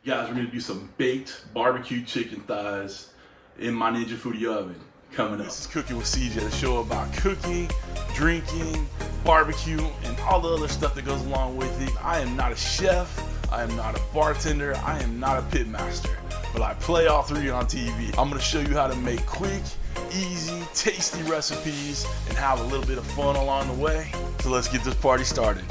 Guys, we're gonna do some baked barbecue chicken thighs in my Ninja Foodi oven coming up. This is Cooking with CJ, the show about cooking, drinking, barbecue, and all the other stuff that goes along with it. I am not a chef, I am not a bartender, I am not a pit master, but I play all three on TV. I'm gonna show you how to make quick, easy, tasty recipes and have a little bit of fun along the way. So let's get this party started.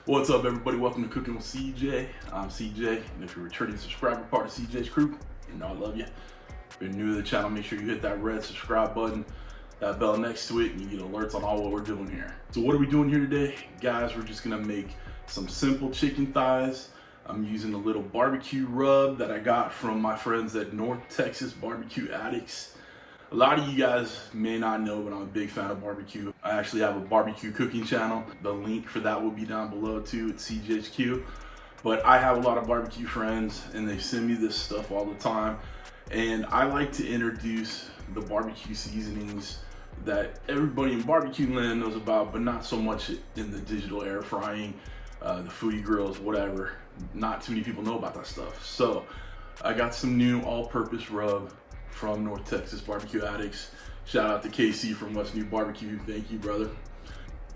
What's up, everybody? Welcome to Cooking with CJ. I'm CJ, and if you're a returning subscriber, part of CJ's crew, you know I love you. If you're new to the channel, make sure you hit that red subscribe button, that bell next to it, and you get alerts on all what we're doing here. So what are we doing here today? Guys, we're just gonna make some simple chicken thighs. I'm using a little barbecue rub that I got from my friends at North Texas BBQ Addicts. A lot of you guys may not know, but I'm a big fan of barbecue. I actually have a barbecue cooking channel. The link for that will be down below too. It's CJHQ. But I have a lot of barbecue friends and they send me this stuff all the time. And I like to introduce the barbecue seasonings that everybody in barbecue land knows about, but not so much in the digital air frying, the Foodi grills, whatever. Not too many people know about that stuff. So I got some new all-purpose rub from North Texas BBQ Addicts. Shout out to KC from West New Barbecue. Thank you, brother.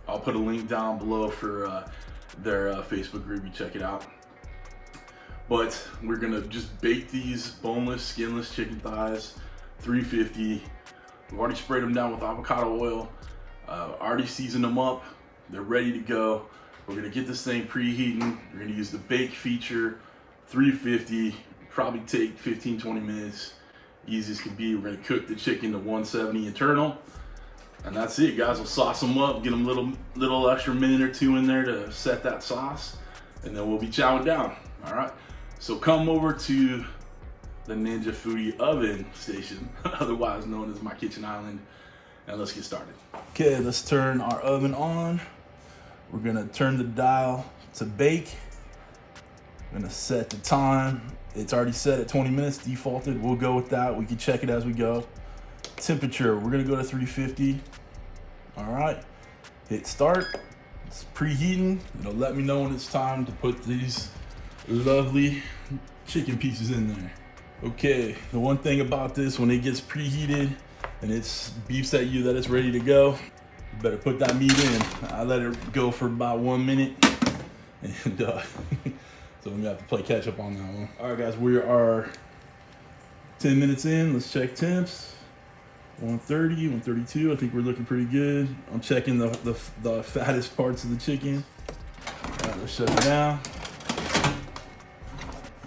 I'll put a link down below for their Facebook group. You check it out. But we're gonna just bake these boneless, skinless chicken thighs, 350. We've already sprayed them down with avocado oil. Already seasoned them up. They're ready to go. We're gonna get this thing preheating. We're gonna use the bake feature, 350. Probably take 15-20 minutes. Easy as can be. We're gonna cook the chicken to 170 internal, and that's it, guys. We'll sauce them up, get them a little extra minute or two in there to set that sauce, and then we'll be chowing down. All right. So come over to the Ninja Foodi oven station, otherwise known as my kitchen island, and let's get started. Okay, let's turn our oven on. We're gonna turn the dial to bake. I'm gonna set the time. It's already set at 20 minutes, defaulted. We'll go with that. We can check it as we go. Temperature, we're gonna go to 350. All right, hit start. It's preheating. It'll let me know when it's time to put these lovely chicken pieces in there. Okay, the one thing about this, when it gets preheated and it beeps at you that it's ready to go, you better put that meat in. I let it go for about 1 minute, and so we're gonna have to play catch up on that one. All right, guys, we are 10 minutes in. Let's check temps. 130, 132. I think we're looking pretty good. I'm checking the fattest parts of the chicken. All right, let's shut it down.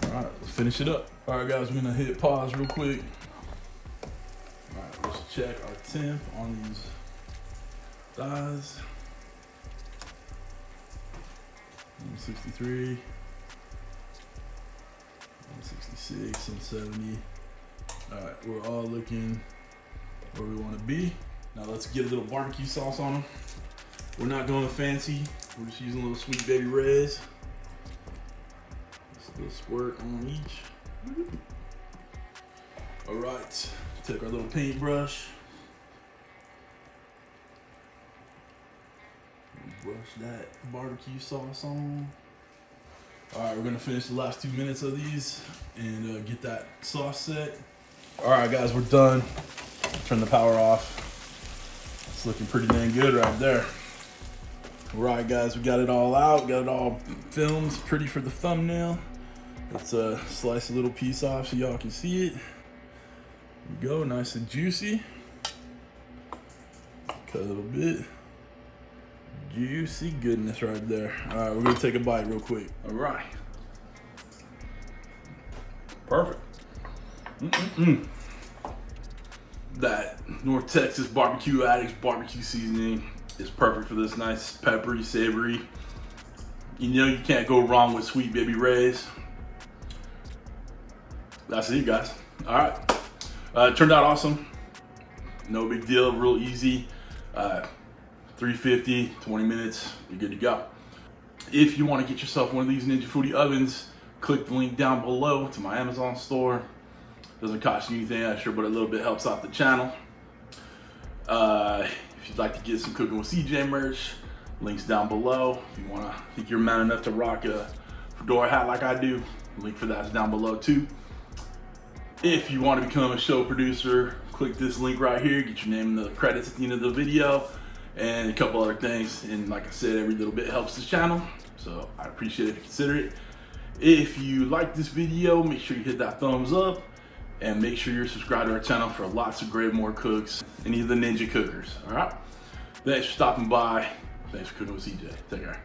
All right, let's finish it up. All right, guys, we're gonna hit pause real quick. All right, let's check our temp on these thighs. 163. 166, 170. All right, we're all looking where we want to be. Now let's get a little barbecue sauce on them. We're not going fancy. We're just using a little Sweet Baby Ray's. Just a little squirt on each. All right, take our little paintbrush. Brush that barbecue sauce on. All right, we're gonna finish the last 2 minutes of these and get that sauce set. All right, guys, we're done. Turn the power off. It's looking pretty dang good right there. All right, guys, we got it all out, got it all filmed, pretty for the thumbnail. Let's slice a little piece off so y'all can see it. There we go, nice and juicy. Cut a little bit. Juicy goodness right there. All right, we're gonna take a bite real quick. All right. Perfect. That North Texas BBQ Addicts barbecue seasoning is perfect for this. Nice, peppery, savory. You know you can't go wrong with Sweet Baby Ray's. That's it, guys. All right. It turned out awesome. No big deal, real easy. 350, 20 minutes, you're good to go. If you want to get yourself one of these Ninja Foodi ovens, click the link down below to my Amazon store. Doesn't cost you anything extra, but a little bit helps out the channel. If you'd like to get some Cooking with CJ merch, links down below. If you think you're man enough to rock a Fedora hat like I do, link for that's down below too. If you want to become a show producer, click this link right here, get your name in the credits at the end of the video, and a couple other things. And like I said, every little bit helps this channel, so I appreciate it if you consider it. If you like this video, make sure you hit that thumbs up, and make sure you're subscribed to our channel for lots of great more cooks, any of the ninja cookers. All right, thanks for stopping by. Thanks for cooking with CJ. Take care.